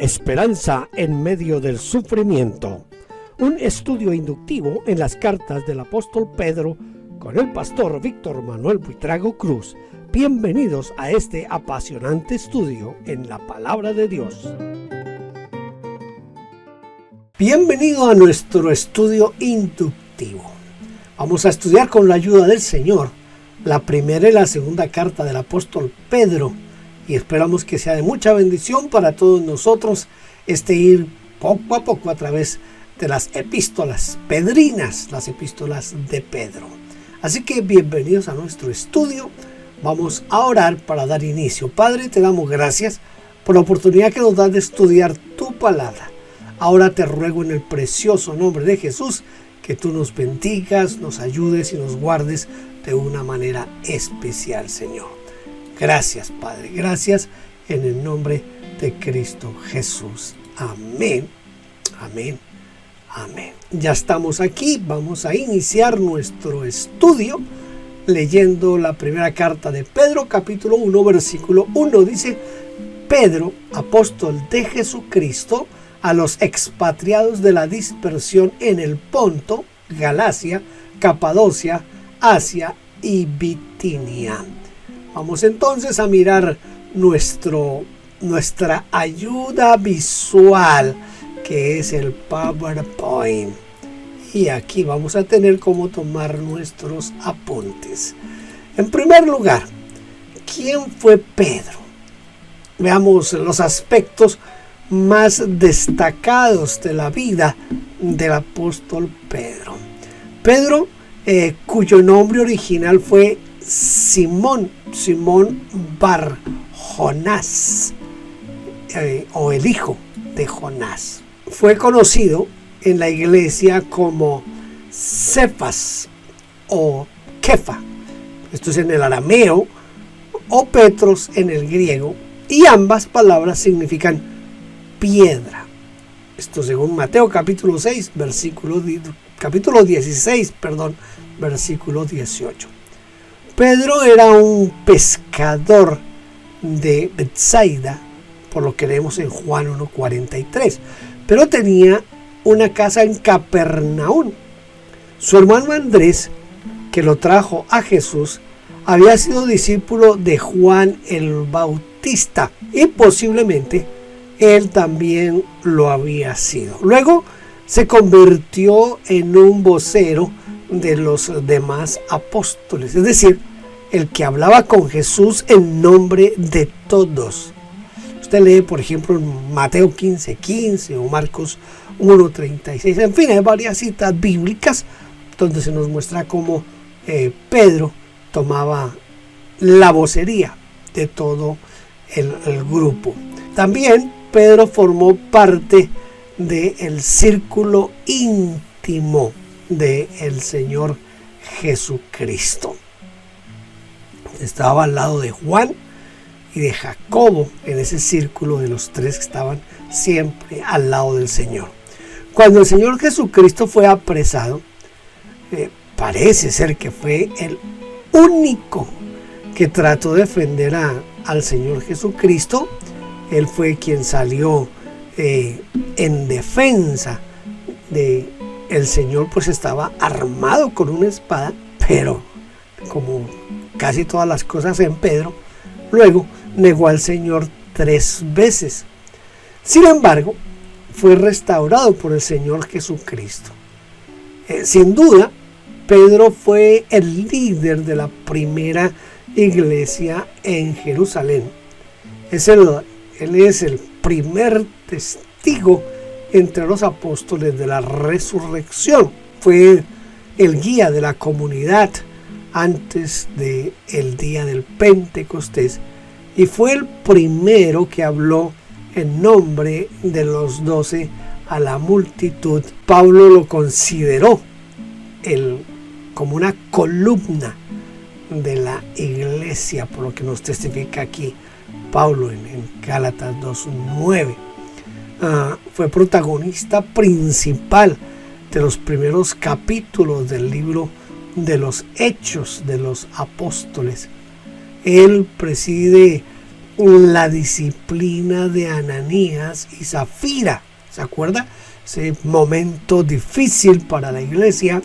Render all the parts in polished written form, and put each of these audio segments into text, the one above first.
Esperanza en medio del sufrimiento. Un estudio inductivo en las cartas del apóstol Pedro con el pastor Víctor Manuel Buitrago Cruz. Bienvenidos a este apasionante estudio en la palabra de Dios. Bienvenido a nuestro estudio inductivo. Vamos a estudiar con la ayuda del Señor la primera y la segunda carta del apóstol Pedro. Y esperamos que sea de mucha bendición para todos nosotros ir poco a poco a través de las epístolas pedrinas, las epístolas de Pedro. Así que bienvenidos a nuestro estudio. Vamos a orar para dar inicio. Padre, te damos gracias por la oportunidad que nos das de estudiar tu palabra. Ahora te ruego en el precioso nombre de Jesús que tú nos bendigas, nos ayudes y nos guardes de una manera especial, Señor. Gracias, Padre. Gracias en el nombre de Cristo Jesús. Amén. Amén. Amén. Ya estamos aquí. Vamos a iniciar nuestro estudio leyendo la primera carta de Pedro, capítulo 1, versículo 1. Dice: Pedro, apóstol de Jesucristo, a los expatriados de la dispersión en el Ponto, Galacia, Capadocia, Asia y Bitinia. Vamos entonces a mirar nuestra ayuda visual, que es el PowerPoint. Y aquí vamos a tener cómo tomar nuestros apuntes. En primer lugar, ¿quién fue Pedro? Veamos los aspectos más destacados de la vida del apóstol Pedro. Pedro, cuyo nombre original fue Simón Bar Jonás, o el hijo de Jonás. Fue conocido en la iglesia como Cefas o Kefa. Esto es en el arameo, o Petros en el griego, y ambas palabras significan piedra. Esto según Mateo capítulo 6, capítulo 16, versículo 18. Pedro era un pescador de Betsaida, por lo que leemos en Juan 1:43, pero tenía una casa en Capernaum. Su hermano Andrés, que lo trajo a Jesús, había sido discípulo de Juan el Bautista y posiblemente él también lo había sido. Luego se convirtió en un vocero de los demás apóstoles, es decir, el que hablaba con Jesús en nombre de todos. Usted lee, por ejemplo, en Mateo 15:15 o Marcos 1:36. En fin, hay varias citas bíblicas donde se nos muestra cómo Pedro tomaba la vocería de todo el grupo. También Pedro formó parte del círculo íntimo del Señor Jesucristo. Estaba al lado de Juan y de Jacobo, en ese círculo de los tres que estaban siempre al lado del Señor. Cuando el Señor Jesucristo fue apresado, parece ser que fue el único que trató de defender al Señor Jesucristo. Él fue quien salió en defensa de el Señor, pues estaba armado con una espada, pero como casi todas las cosas en Pedro, luego negó al Señor 3 veces. Sin embargo, fue restaurado por el Señor Jesucristo. Sin duda, Pedro fue el líder de la primera iglesia en Jerusalén. Él es el primer testigo entre los apóstoles de la resurrección. Fue el guía de la comunidad antes del día del Pentecostés y fue el primero que habló en nombre de los 12 a la multitud. Pablo lo consideró como una columna de la iglesia, por lo que nos testifica aquí Pablo en Gálatas 2:9. Fue protagonista principal de los primeros capítulos del libro de los Hechos de los Apóstoles. Él preside la disciplina de Ananías y Zafira. ¿Se acuerda? Ese momento difícil para la iglesia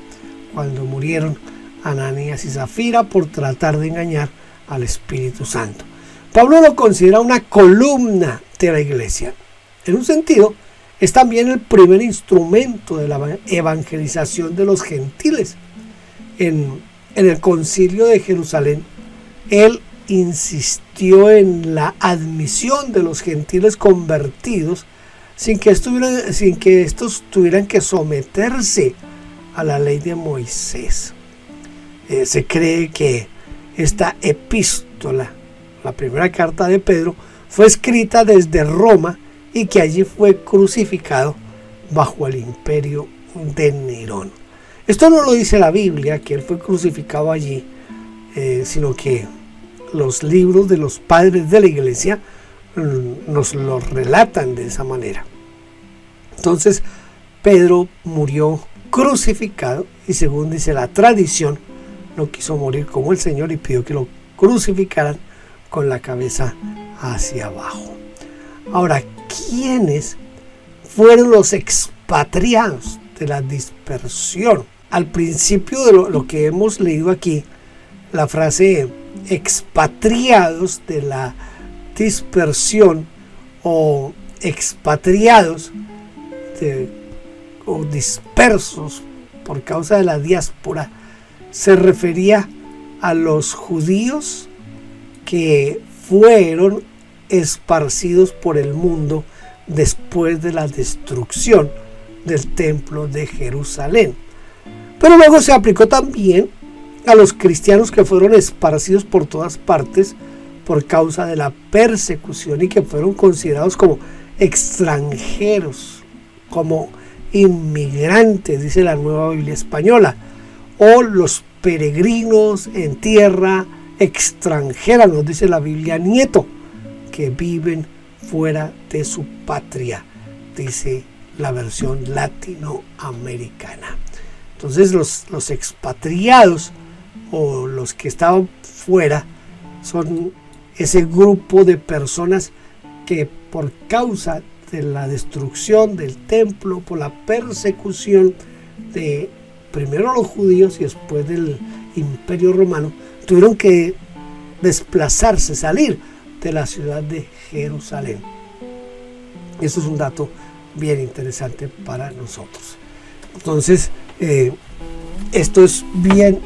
cuando murieron Ananías y Zafira por tratar de engañar al Espíritu Santo. Pablo lo considera una columna de la iglesia. En un sentido, es también el primer instrumento de la evangelización de los gentiles. En el concilio de Jerusalén, él insistió en la admisión de los gentiles convertidos sin que estos tuvieran que someterse a la ley de Moisés. Se cree que esta epístola, la primera carta de Pedro, fue escrita desde Roma y que allí fue crucificado bajo el imperio de Nerón. Esto no lo dice la Biblia, que él fue crucificado allí, sino que los libros de los padres de la iglesia nos lo relatan de esa manera. Entonces, Pedro murió crucificado y, según dice la tradición, no quiso morir como el Señor y pidió que lo crucificaran con la cabeza hacia abajo. Ahora, ¿quiénes fueron los expatriados de la dispersión? Al principio de lo que hemos leído aquí, la frase expatriados de la dispersión o expatriados o dispersos por causa de la diáspora se refería a los judíos que fueron esparcidos por el mundo después de la destrucción del templo de Jerusalén. Pero luego se aplicó también a los cristianos que fueron esparcidos por todas partes por causa de la persecución y que fueron considerados como extranjeros, como inmigrantes, dice la Nueva Biblia Española, o los peregrinos en tierra extranjera, nos dice la Biblia Nieto, que viven fuera de su patria, dice la versión latinoamericana. Entonces los expatriados o los que estaban fuera son ese grupo de personas que por causa de la destrucción del templo, por la persecución de primero los judíos y después del Imperio Romano, tuvieron que desplazarse, salir de la ciudad de Jerusalén. Eso es un dato bien interesante para nosotros. Entonces, esto es bien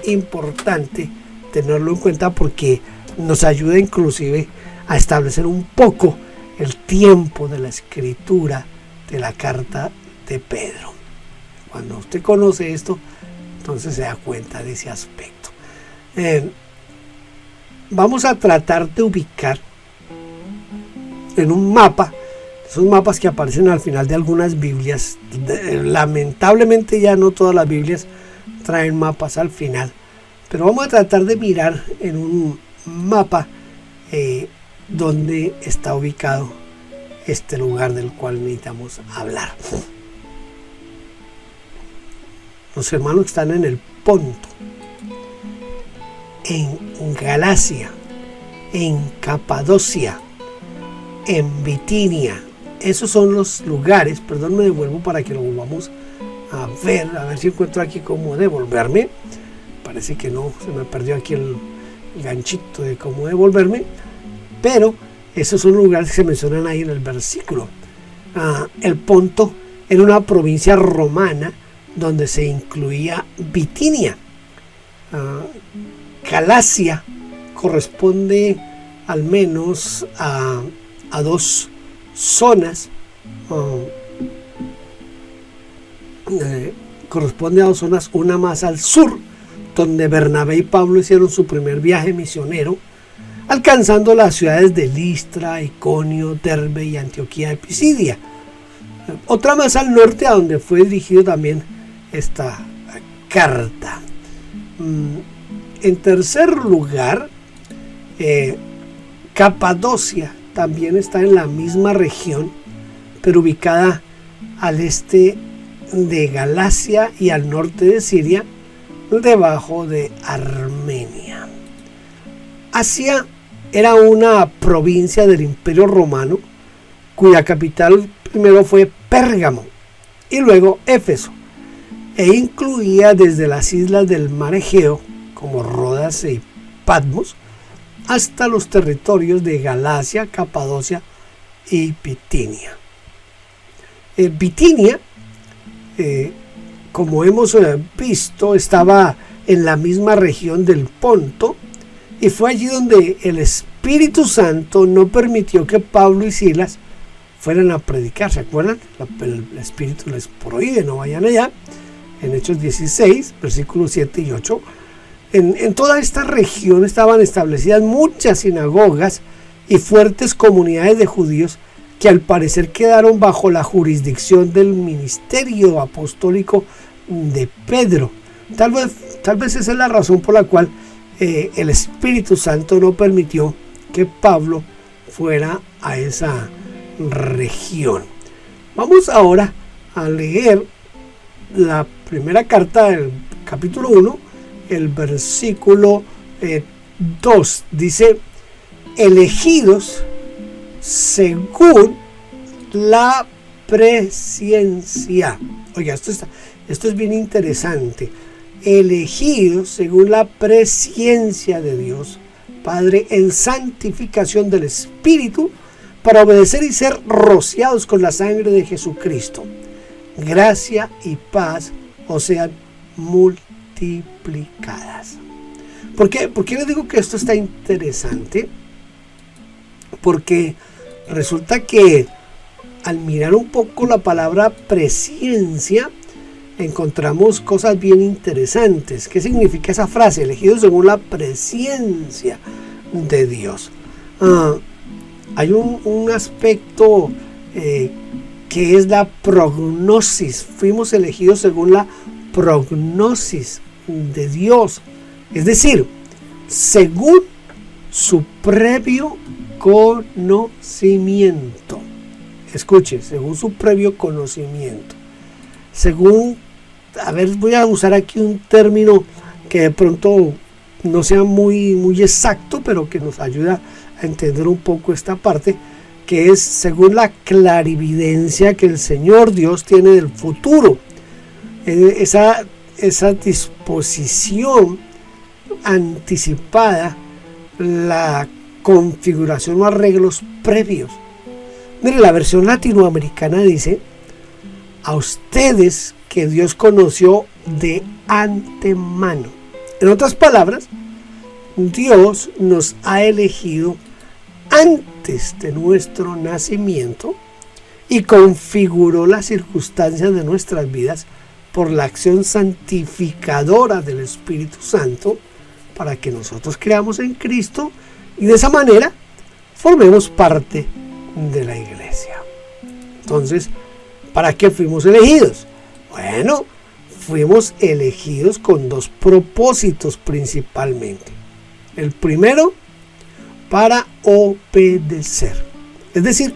importante tenerlo en cuenta porque nos ayuda inclusive a establecer un poco el tiempo de la escritura de la carta de Pedro. Cuando usted conoce esto, entonces se da cuenta de ese aspecto. Vamos a tratar de ubicar en un mapa, esos mapas que aparecen al final de algunas Biblias. Lamentablemente ya no todas las Biblias traen mapas al final, pero vamos a tratar de mirar en un mapa donde está ubicado este lugar del cual necesitamos hablar. Los hermanos están en el Ponto, en Galacia, en Capadocia, en Bitinia. Esos son los lugares. Perdón, me devuelvo para que lo volvamos a ver si encuentro aquí cómo devolverme. Parece que no, se me perdió aquí el ganchito de cómo devolverme, pero esos son lugares que se mencionan ahí en el versículo. El Ponto era una provincia romana donde se incluía Bitinia. Galacia corresponde al menos a dos zonas, corresponde a dos zonas, una más al sur, donde Bernabé y Pablo hicieron su primer viaje misionero, alcanzando las ciudades de Listra, Iconio, Derbe y Antioquía de Pisidia. Otra más al norte, a donde fue dirigido también esta carta. En tercer lugar, Capadocia también está en la misma región, pero ubicada al este de Galacia y al norte de Siria, debajo de Armenia. Asia era una provincia del Imperio Romano, cuya capital primero fue Pérgamo y luego Éfeso, e incluía desde las islas del mar Egeo, como Rodas y Patmos, hasta los territorios de Galacia, Capadocia y Bitinia. Bitinia, como hemos visto, estaba en la misma región del Ponto, y fue allí donde el Espíritu Santo no permitió que Pablo y Silas fueran a predicar. ¿Se acuerdan? El Espíritu les prohíbe, no vayan allá. En Hechos 16, versículos 7 y 8. En toda esta región estaban establecidas muchas sinagogas y fuertes comunidades de judíos que al parecer quedaron bajo la jurisdicción del ministerio apostólico de Pedro. Tal vez esa es la razón por la cual el Espíritu Santo no permitió que Pablo fuera a esa región. Vamos ahora a leer la primera carta del capítulo 1, el versículo 2. Dice: elegidos según la presciencia. Oiga, esto es bien interesante. Elegidos según la presciencia de Dios Padre en santificación del Espíritu, para obedecer y ser rociados con la sangre de Jesucristo. Gracia y paz os sean multiplicadas. ¿Por qué les digo que esto está interesante? Porque resulta que al mirar un poco la palabra presciencia, encontramos cosas bien interesantes. ¿Qué significa esa frase? Elegidos según la presciencia de Dios. Hay un aspecto que es la prognosis. Fuimos elegidos según la prognosis de Dios. Es decir, según su previo conocimiento. Escuche, según su previo conocimiento. Según, voy a usar aquí un término que de pronto no sea muy exacto, pero que nos ayuda a entender un poco esta parte, que es según la clarividencia que el Señor Dios tiene del futuro. Esa disposición anticipada, la configuración o arreglos previos. Mire, la versión latinoamericana dice: a ustedes que Dios conoció de antemano. En otras palabras, Dios nos ha elegido antes de nuestro nacimiento y configuró las circunstancias de nuestras vidas por la acción santificadora del Espíritu Santo para que nosotros creamos en Cristo y de esa manera formemos parte de la iglesia. Entonces, ¿para qué fuimos elegidos? Bueno, fuimos elegidos con dos propósitos principalmente. El primero, para obedecer. Es decir,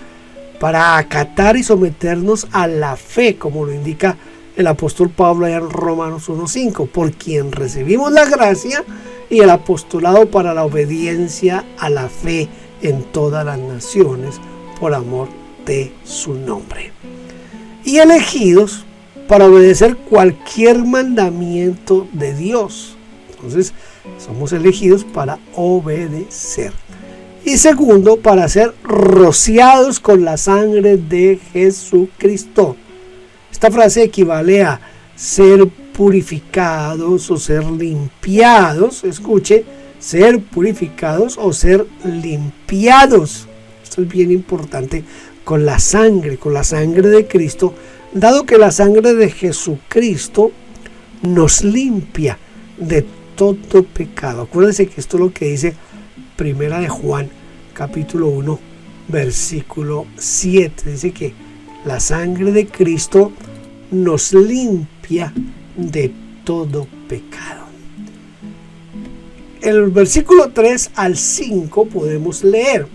para acatar y someternos a la fe, como lo indica el apóstol Pablo allá en Romanos 1:5, por quien recibimos la gracia y el apostolado para la obediencia a la fe en todas las naciones, por amor de su nombre. Y elegidos para obedecer cualquier mandamiento de Dios. Entonces, somos elegidos para obedecer. Y segundo, para ser rociados con la sangre de Jesucristo. Esta frase equivale a ser purificados o ser limpiados. Escuche, ser purificados o ser limpiados. Esto es bien importante, con la sangre de Cristo, dado que la sangre de Jesucristo nos limpia de todo pecado. Acuérdense que esto es lo que dice Primera de Juan, capítulo 1, versículo 7. Dice que la sangre de Cristo nos limpia de todo pecado. El versículo 3 al 5 podemos leer: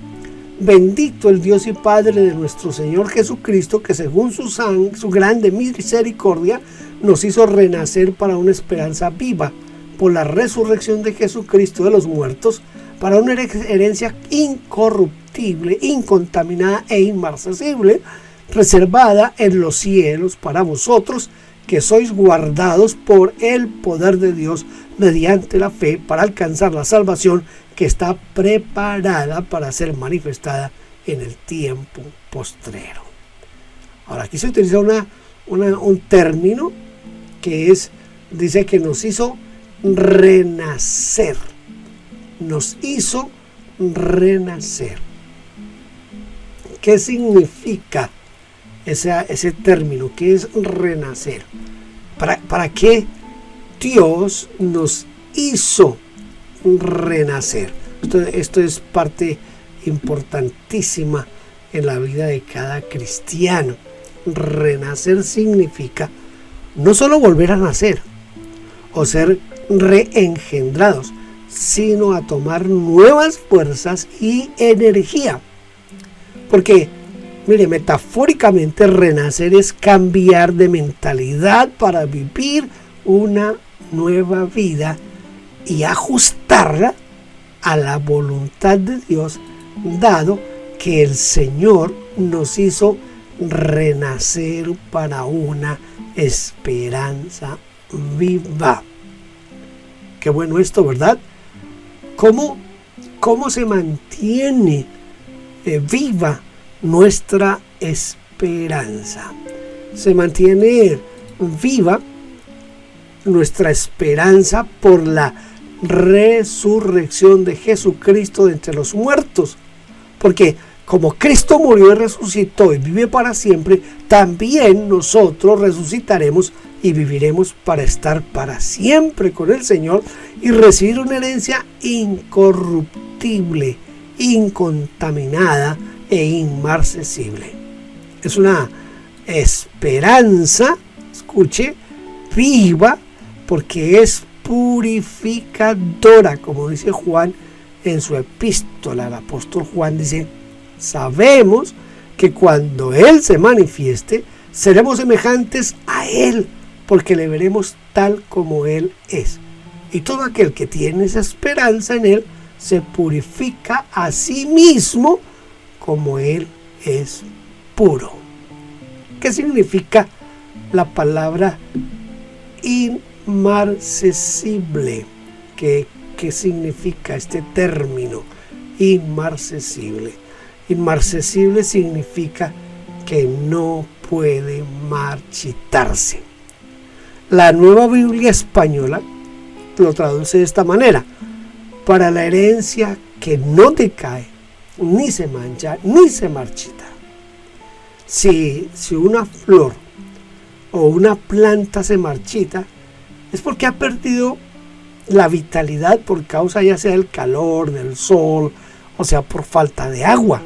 bendito el Dios y Padre de nuestro Señor Jesucristo, que según su grande misericordia nos hizo renacer para una esperanza viva por la resurrección de Jesucristo de los muertos, para una herencia incorruptible, incontaminada e inmarcesible, reservada en los cielos para vosotros, que sois guardados por el poder de Dios mediante la fe para alcanzar la salvación que está preparada para ser manifestada en el tiempo postrero. Ahora, aquí se utiliza un término que dice que nos hizo renacer. Nos hizo renacer. ¿Qué significa ese término? ¿Qué es renacer? ¿Para qué Dios nos hizo renacer? Esto es parte importantísima en la vida de cada cristiano. Renacer significa no solo volver a nacer o ser reengendrados, sino a tomar nuevas fuerzas y energía. Porque, mire, metafóricamente renacer es cambiar de mentalidad para vivir una nueva vida y ajustarla a la voluntad de Dios, dado que el Señor nos hizo renacer para una esperanza viva. Qué bueno esto, ¿verdad? ¿Cómo se mantiene viva nuestra esperanza? Se mantiene viva nuestra esperanza por la resurrección de Jesucristo de entre los muertos. Porque como Cristo murió y resucitó y vive para siempre, también nosotros resucitaremos y viviremos para estar para siempre con el Señor y recibir una herencia incorruptible, incontaminada e inmarcesible. Es una esperanza, escuche, viva, porque es purificadora, como dice Juan en su epístola. El apóstol Juan dice: sabemos que cuando Él se manifieste, seremos semejantes a Él, porque le veremos tal como Él es. Y todo aquel que tiene esa esperanza en Él se purifica a sí mismo como Él es puro. ¿Qué significa la palabra inmarcesible? ¿Qué significa este término? Inmarcesible. Inmarcesible significa que no puede marchitarse. La Nueva Biblia Española lo traduce de esta manera: para la herencia que no decae, ni se mancha, ni se marchita. Si una flor o una planta se marchita, es porque ha perdido la vitalidad por causa ya sea del calor, del sol, o sea por falta de agua.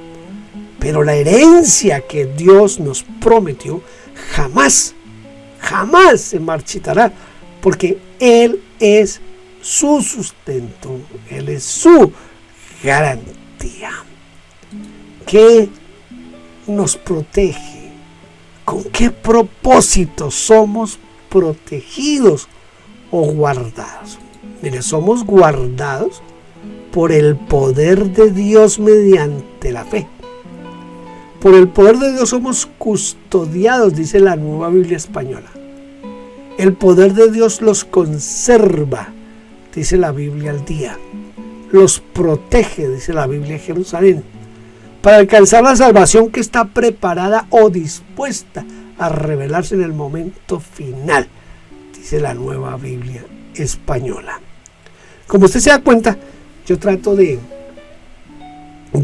Pero la herencia que Dios nos prometió jamás se marchitará, porque Él es su sustento, Él es su garantía. ¿Qué nos protege? ¿Con qué propósito somos protegidos o guardados? Mire, somos guardados por el poder de Dios mediante la fe. Por el poder de Dios somos custodiados, dice la Nueva Biblia Española. El poder de Dios los conserva, dice la Biblia al día. Los protege, dice la Biblia Jerusalén, para alcanzar la salvación que está preparada o dispuesta a revelarse en el momento final, dice la Nueva Biblia Española. Como usted se da cuenta, yo trato de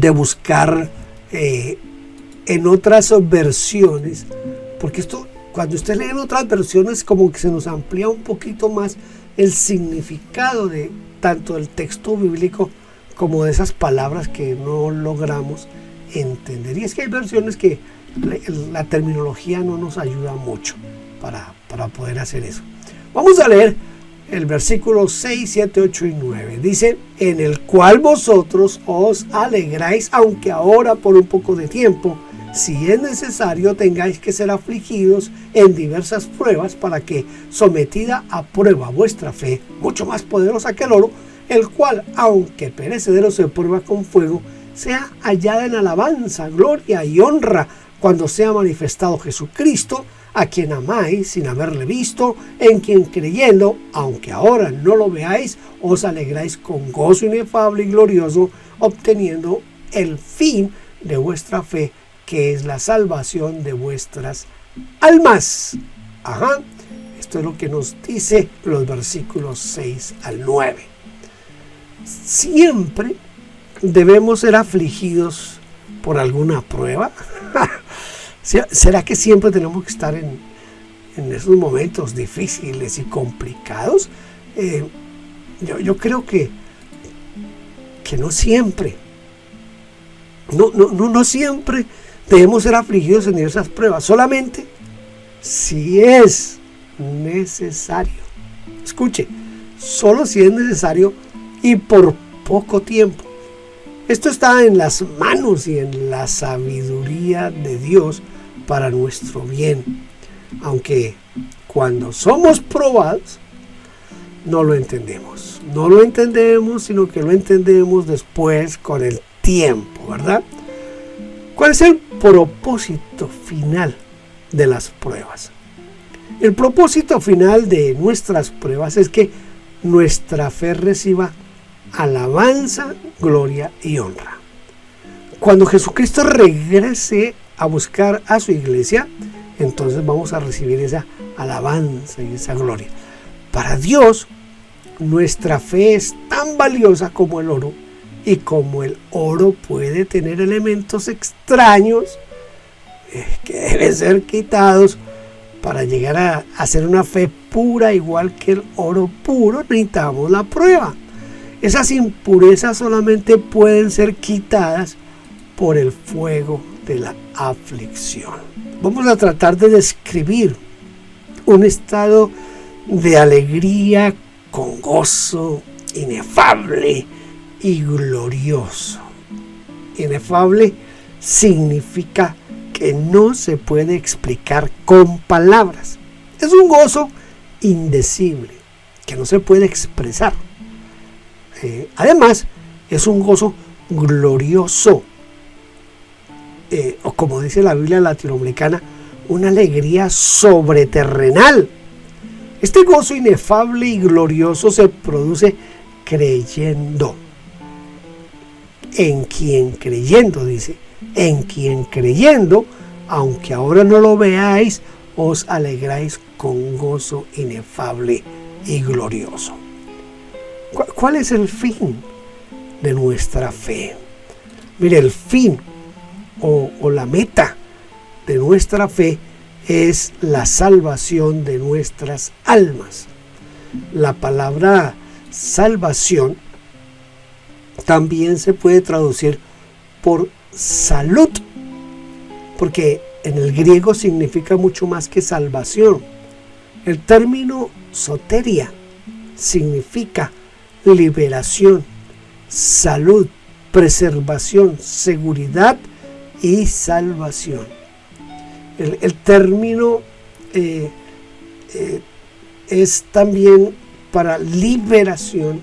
buscar en otras versiones, porque esto, cuando usted lee en otras versiones, como que se nos amplía un poquito más el significado de tanto del texto bíblico como de esas palabras que no logramos entender. Y es que hay versiones que la terminología no nos ayuda mucho para poder hacer eso. Vamos a leer el versículo 6, 7, 8 y 9. Dice: en el cual vosotros os alegráis, aunque ahora por un poco de tiempo, si es necesario, tengáis que ser afligidos en diversas pruebas, para que, sometida a prueba vuestra fe, mucho más poderosa que el oro, el cual, aunque perecedero se prueba con fuego, sea hallada en alabanza, gloria y honra cuando sea manifestado Jesucristo, a quien amáis sin haberle visto, en quien creyendo, aunque ahora no lo veáis, os alegráis con gozo inefable y glorioso, obteniendo el fin de vuestra fe, que es la salvación de vuestras almas. Esto es lo que nos dice los versículos 6 al 9. Siempre debemos ser afligidos por alguna prueba. ¿Será que siempre tenemos que estar en esos momentos difíciles y complicados? Yo creo que no siempre. No siempre debemos ser afligidos en esas pruebas. Solamente si es necesario. Escuche, solo si es necesario y por poco tiempo. Esto está en las manos y en la sabiduría de Dios para nuestro bien. Aunque cuando somos probados, no lo entendemos. No lo entendemos, sino que lo entendemos después con el tiempo, ¿verdad? ¿Cuál es el propósito final de las pruebas? El propósito final de nuestras pruebas es que nuestra fe reciba alabanza, gloria y honra. Cuando Jesucristo regrese a buscar a su iglesia, entonces vamos a recibir esa alabanza y esa gloria. Para Dios, nuestra fe es tan valiosa como el oro, y como el oro puede tener elementos extraños que deben ser quitados para llegar a ser una fe pura igual que el oro puro, necesitamos la prueba. Esas impurezas solamente pueden ser quitadas por el fuego de la aflicción. Vamos a tratar de describir un estado de alegría con gozo inefable y glorioso. Inefable significa que no se puede explicar con palabras. Es un gozo indecible que no se puede expresar. Además, es un gozo glorioso, o como dice la Biblia latinoamericana, una alegría sobreterrenal. Este gozo inefable y glorioso se produce creyendo. En quien creyendo, dice, en quien creyendo, aunque ahora no lo veáis, os alegráis con gozo inefable y glorioso. ¿Cuál es el fin de nuestra fe? Mire, el fin o la meta de nuestra fe es la salvación de nuestras almas. La palabra salvación también se puede traducir por salud, porque en el griego significa mucho más que salvación. El término soteria significa liberación, salud, preservación, seguridad y salvación. El término es también para liberación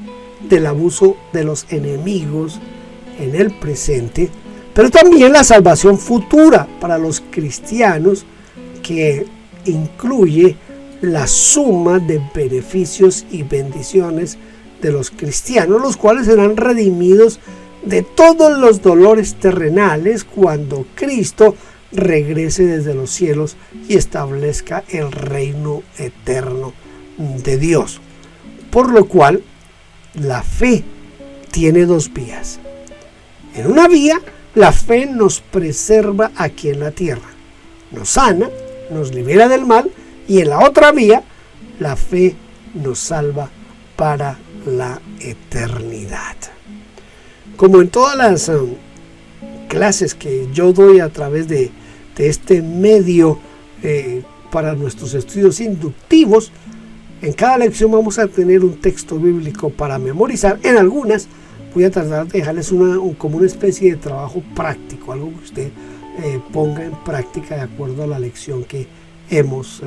del abuso de los enemigos en el presente, pero también la salvación futura para los cristianos, que incluye la suma de beneficios y bendiciones de los cristianos, los cuales serán redimidos de todos los dolores terrenales cuando Cristo regrese desde los cielos y establezca el reino eterno de Dios. Por lo cual, la fe tiene dos vías. En una vía, la fe nos preserva aquí en la tierra, nos sana, nos libera del mal, y en la otra vía, la fe nos salva para la eternidad. Como en todas las clases que yo doy a través de este medio para nuestros estudios inductivos, en cada lección vamos a tener un texto bíblico para memorizar. En algunas voy a tratar de dejarles como una especie de trabajo práctico, algo que usted ponga en práctica de acuerdo a la lección que hemos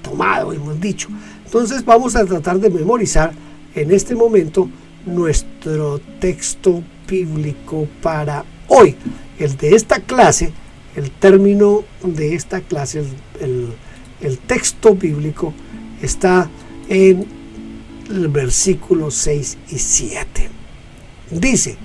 tomado, hemos dicho. Entonces vamos a tratar de memorizar en este momento nuestro texto bíblico para hoy. El de esta clase, el término de esta clase, el texto bíblico está en el versículo 6 y 7. Dice: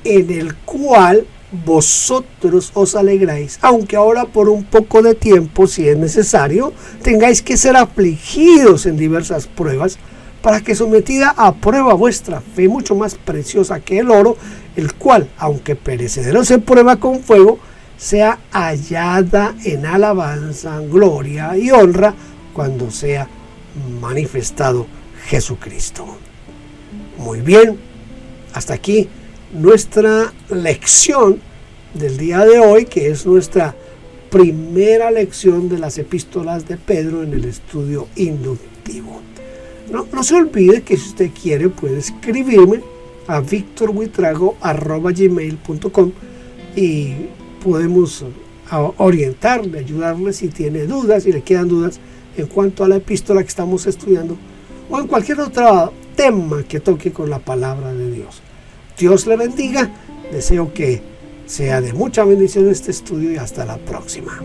en el cual vosotros os alegráis, aunque ahora por un poco de tiempo, si es necesario, tengáis que ser afligidos en diversas pruebas, para que sometida a prueba vuestra fe, mucho más preciosa que el oro, el cual, aunque perecedero se prueba con fuego, sea hallada en alabanza, gloria y honra cuando sea manifestado Jesucristo. Muy bien, hasta aquí nuestra lección del día de hoy, que es nuestra primera lección de las epístolas de Pedro en el estudio inductivo. No se olvide que si usted quiere puede escribirme a victorbuitrago@gmail.com y podemos orientarle, ayudarle si tiene dudas, si le quedan dudas en cuanto a la epístola que estamos estudiando o en cualquier otro tema que toque con la palabra de Dios. Dios le bendiga, deseo que sea de mucha bendición este estudio y hasta la próxima.